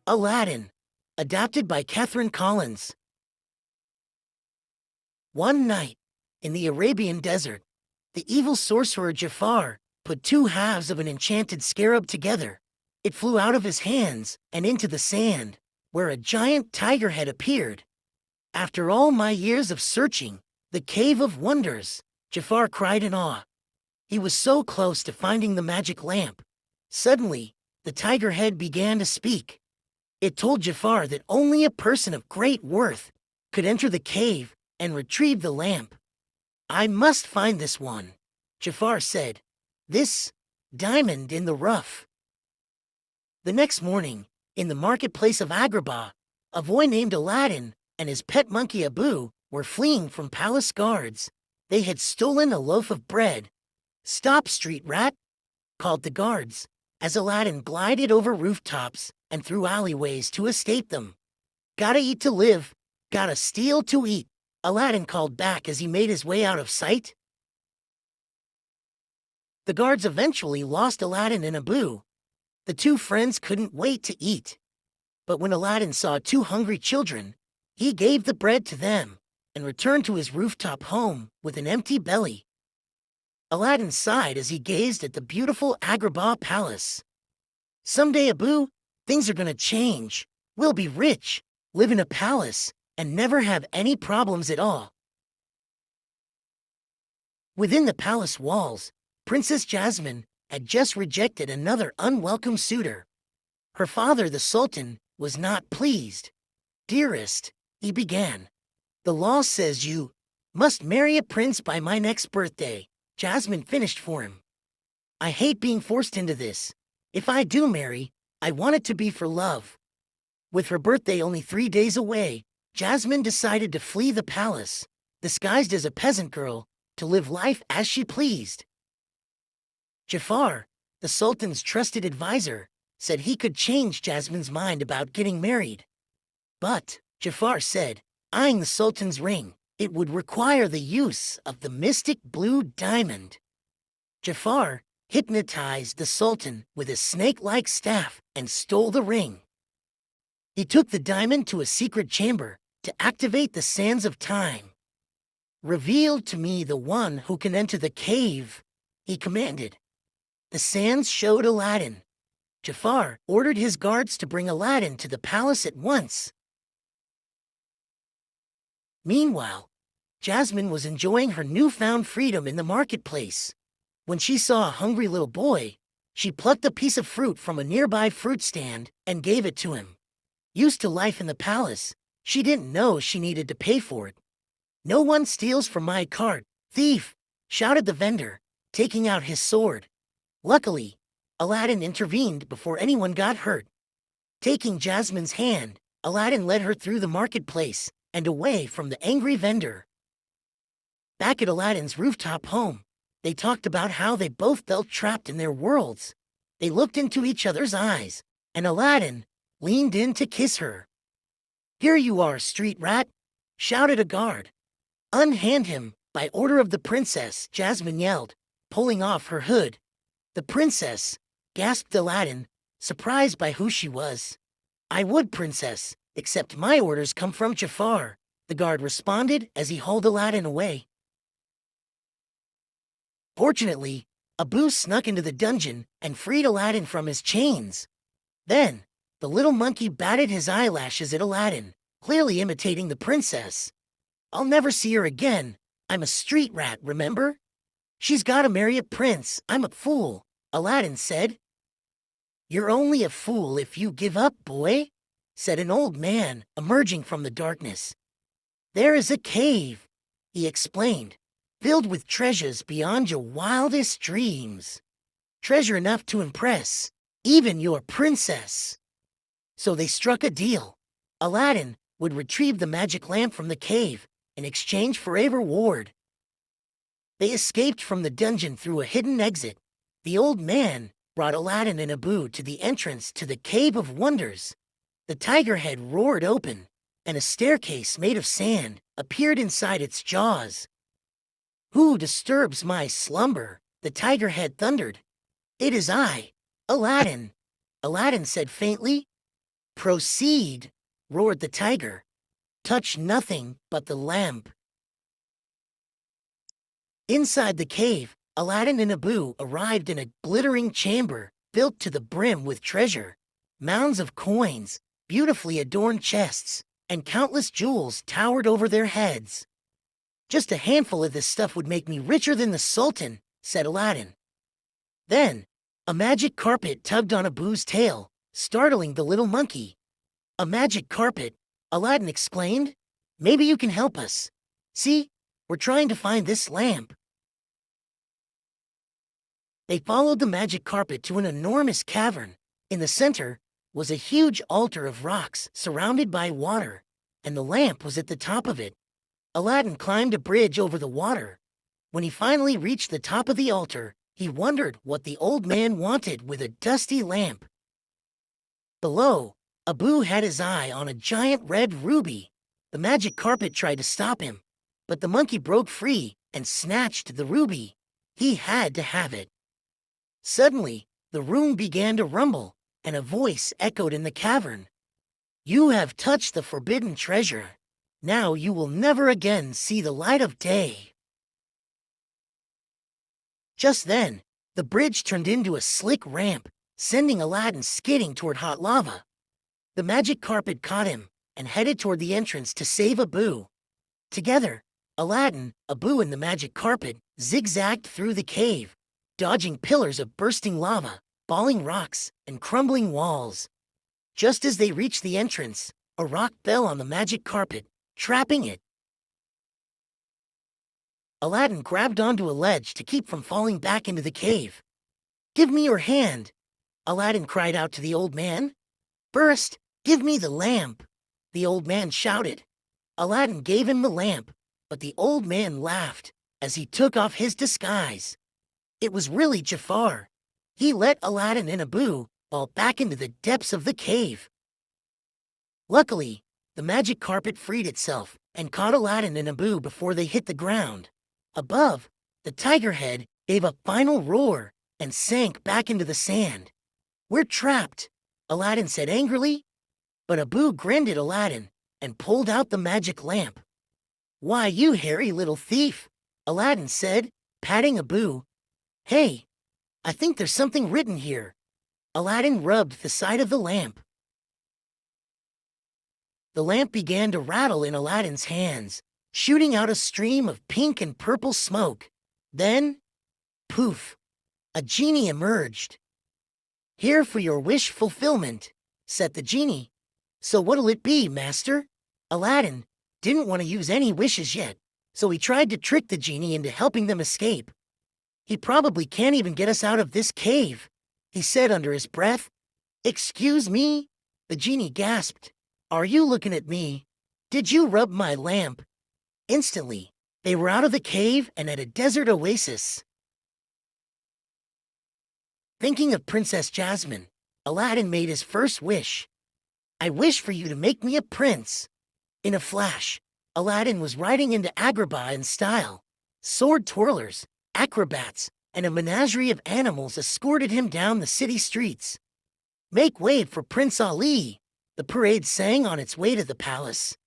Aladdin, adapted by Catherine Collins. One night, in the Arabian desert, the evil sorcerer Jafar put two halves of an enchanted scarab together. It flew out of his hands and into the sand, where a giant tiger head appeared. After all my years of searching, the Cave of Wonders, Jafar cried in awe. He was so close to finding the magic lamp. Suddenly, the tiger head began to speak. It told Jafar that only a person of great worth could enter the cave and retrieve the lamp. I must find this one, Jafar said. This diamond in the rough. The next morning, in the marketplace of Agrabah, a boy named Aladdin and his pet monkey Abu were fleeing from palace guards. They had stolen a loaf of bread. "Stop, street rat," called the guards, as Aladdin glided over rooftops and through alleyways to escape them. "Gotta eat to live, gotta steal to eat," Aladdin called back as he made his way out of sight. The guards eventually lost Aladdin and Abu. The two friends couldn't wait to eat. But when Aladdin saw two hungry children, he gave the bread to them and returned to his rooftop home with an empty belly. Aladdin sighed as he gazed at the beautiful Agrabah palace. "Someday, Abu, things are gonna change. We'll be rich, live in a palace, and never have any problems at all." Within the palace walls, Princess Jasmine had just rejected another unwelcome suitor. Her father, the Sultan, was not pleased. "Dearest," he began, "the law says you must marry a prince by my next birthday." Jasmine finished for him. "I hate being forced into this. If I do marry, I want it to be for love." With her birthday only 3 days away, Jasmine decided to flee the palace, disguised as a peasant girl, to live life as she pleased. Jafar, the Sultan's trusted advisor, said he could change Jasmine's mind about getting married. But, Jafar said, eyeing the Sultan's ring, it would require the use of the mystic blue diamond. Jafar hypnotized the Sultan with his snake-like staff and stole the ring. He took the diamond to a secret chamber to activate the sands of time. "Reveal to me the one who can enter the cave," he commanded. The sands showed Aladdin. Jafar ordered his guards to bring Aladdin to the palace at once. Meanwhile, Jasmine was enjoying her newfound freedom in the marketplace. When she saw a hungry little boy, she plucked a piece of fruit from a nearby fruit stand and gave it to him. Used to life in the palace, she didn't know she needed to pay for it. "No one steals from my cart, thief!" shouted the vendor, taking out his sword. Luckily, Aladdin intervened before anyone got hurt. Taking Jasmine's hand, Aladdin led her through the marketplace and away from the angry vendor. Back at Aladdin's rooftop home, they talked about how they both felt trapped in their worlds. They looked into each other's eyes, and Aladdin leaned in to kiss her. "Here you are, street rat!" shouted a guard. "Unhand him, by order of the princess," Jasmine yelled, pulling off her hood. "The princess," gasped Aladdin, surprised by who she was. "I would, princess, except my orders come from Jafar," the guard responded as he hauled Aladdin away. Fortunately, Abu snuck into the dungeon and freed Aladdin from his chains. Then, the little monkey batted his eyelashes at Aladdin, clearly imitating the princess. "I'll never see her again. I'm a street rat, remember? She's gotta marry a prince. I'm a fool," Aladdin said. "You're only a fool if you give up, boy," said an old man, emerging from the darkness. "There is a cave," he explained, "filled with treasures beyond your wildest dreams. Treasure enough to impress even your princess." So they struck a deal. Aladdin would retrieve the magic lamp from the cave in exchange for a reward. They escaped from the dungeon through a hidden exit. The old man brought Aladdin and Abu to the entrance to the Cave of Wonders. The tiger head roared open, and a staircase made of sand appeared inside its jaws. "Who disturbs my slumber?" the tiger head thundered. "It is I, Aladdin," Aladdin said faintly. "Proceed," roared the tiger. "Touch nothing but the lamp." Inside the cave, Aladdin and Abu arrived in a glittering chamber built to the brim with treasure. Mounds of coins, beautifully adorned chests, and countless jewels towered over their heads. "Just a handful of this stuff would make me richer than the Sultan," said Aladdin. Then, a magic carpet tugged on Abu's tail, startling the little monkey. "A magic carpet," Aladdin exclaimed. "Maybe you can help us. See, we're trying to find this lamp." They followed the magic carpet to an enormous cavern. In the center was a huge altar of rocks surrounded by water, and the lamp was at the top of it. Aladdin climbed a bridge over the water. When he finally reached the top of the altar, he wondered what the old man wanted with a dusty lamp. Below, Abu had his eye on a giant red ruby. The magic carpet tried to stop him, but the monkey broke free and snatched the ruby. He had to have it. Suddenly, the room began to rumble, and a voice echoed in the cavern. "You have touched the forbidden treasure. Now you will never again see the light of day." Just then, the bridge turned into a slick ramp, sending Aladdin skidding toward hot lava. The magic carpet caught him and headed toward the entrance to save Abu. Together, Aladdin, Abu, and the magic carpet zigzagged through the cave, dodging pillars of bursting lava, falling rocks, and crumbling walls. Just as they reached the entrance, a rock fell on the magic carpet, trapping it. Aladdin grabbed onto a ledge to keep from falling back into the cave. "Give me your hand," Aladdin cried out to the old man. "First, give me the lamp," the old man shouted. Aladdin gave him the lamp, but the old man laughed as he took off his disguise. It was really Jafar. He let Aladdin and Abu fall back into the depths of the cave. Luckily, the magic carpet freed itself and caught Aladdin and Abu before they hit the ground. Above, the tiger head gave a final roar and sank back into the sand. "We're trapped," Aladdin said angrily. But Abu grinned at Aladdin and pulled out the magic lamp. "Why, you hairy little thief," Aladdin said, patting Abu. "Hey, I think there's something written here." Aladdin rubbed the side of the lamp. The lamp began to rattle in Aladdin's hands, shooting out a stream of pink and purple smoke. Then, poof, a genie emerged. "Here for your wish fulfillment," said the genie. "So what'll it be, master?" Aladdin didn't want to use any wishes yet, so he tried to trick the genie into helping them escape. "He probably can't even get us out of this cave," he said under his breath. "Excuse me?" the genie gasped. "Are you looking at me? Did you rub my lamp?" Instantly, they were out of the cave and at a desert oasis. Thinking of Princess Jasmine, Aladdin made his first wish. "I wish for you to make me a prince." In a flash, Aladdin was riding into Agrabah in style. Sword twirlers, acrobats, and a menagerie of animals escorted him down the city streets. "Make way for Prince Ali," the parade sang on its way to the palace.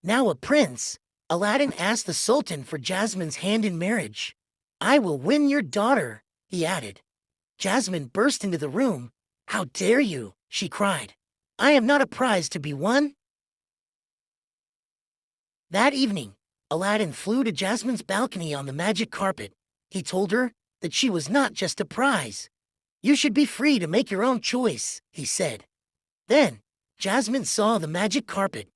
Now a prince, Aladdin asked the Sultan for Jasmine's hand in marriage. "I will win your daughter," he added. Jasmine burst into the room. "How dare you?" she cried. "I am not a prize to be won." That evening, Aladdin flew to Jasmine's balcony on the magic carpet. He told her that she was not just a prize. "You should be free to make your own choice," he said. Then, Jasmine saw the magic carpet.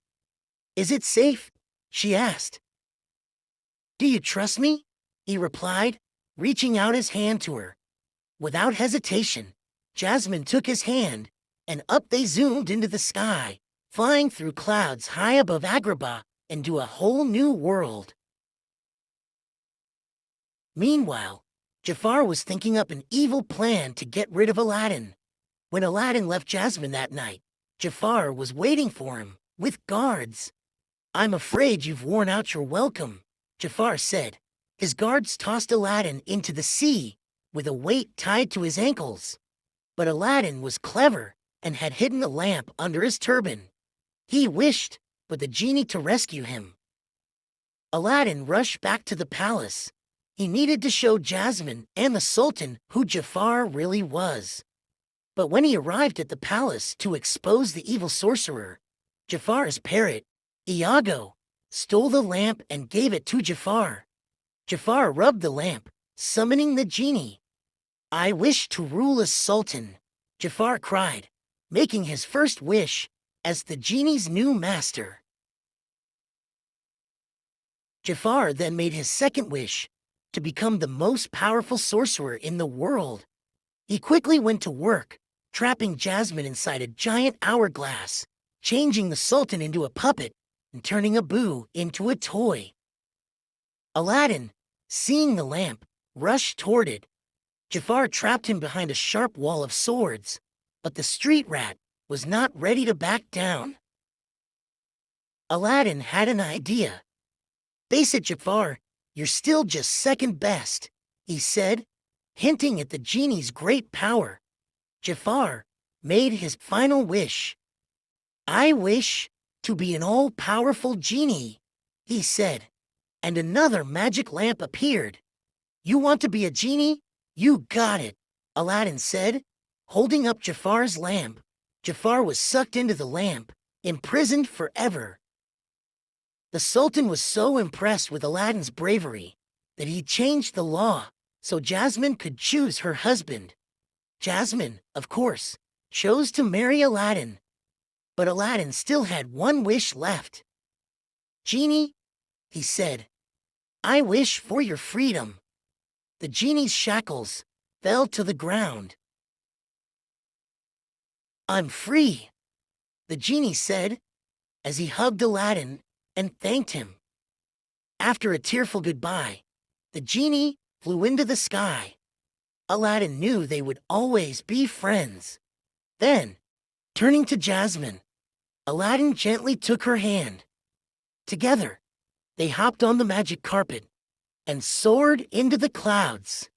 "Is it safe?" she asked. "Do you trust me?" he replied, reaching out his hand to her. Without hesitation, Jasmine took his hand, and up they zoomed into the sky, flying through clouds high above Agrabah into a whole new world. Meanwhile, Jafar was thinking up an evil plan to get rid of Aladdin. When Aladdin left Jasmine that night, Jafar was waiting for him, with guards. "I'm afraid you've worn out your welcome," Jafar said. His guards tossed Aladdin into the sea, with a weight tied to his ankles. But Aladdin was clever. and had hidden a lamp under his turban. He wished for the genie to rescue him. Aladdin rushed back to the palace. He needed to show Jasmine and the Sultan who Jafar really was. But when he arrived at the palace to expose the evil sorcerer, Jafar's parrot, Iago, stole the lamp and gave it to Jafar. Jafar rubbed the lamp, summoning the genie. "I wish to rule as Sultan," Jafar cried, making his first wish as the genie's new master. Jafar then made his second wish, to become the most powerful sorcerer in the world. He quickly went to work, trapping Jasmine inside a giant hourglass, changing the Sultan into a puppet, and turning Abu into a toy. Aladdin, seeing the lamp, rushed toward it. Jafar trapped him behind a sharp wall of swords, but the street rat was not ready to back down. Aladdin had an idea. "Face it, Jafar, you're still just second best," he said, hinting at the genie's great power. Jafar made his final wish. "I wish to be an all-powerful genie," he said, and another magic lamp appeared. "You want to be a genie? You got it," Aladdin said, holding up Jafar's lamp. Jafar was sucked into the lamp, imprisoned forever. The Sultan was so impressed with Aladdin's bravery that he changed the law so Jasmine could choose her husband. Jasmine, of course, chose to marry Aladdin. But Aladdin still had one wish left. "Genie," he said, "I wish for your freedom." The genie's shackles fell to the ground. "I'm free," the genie said, as he hugged Aladdin and thanked him. After a tearful goodbye, the genie flew into the sky. Aladdin knew they would always be friends. Then, turning to Jasmine, Aladdin gently took her hand. Together, they hopped on the magic carpet and soared into the clouds.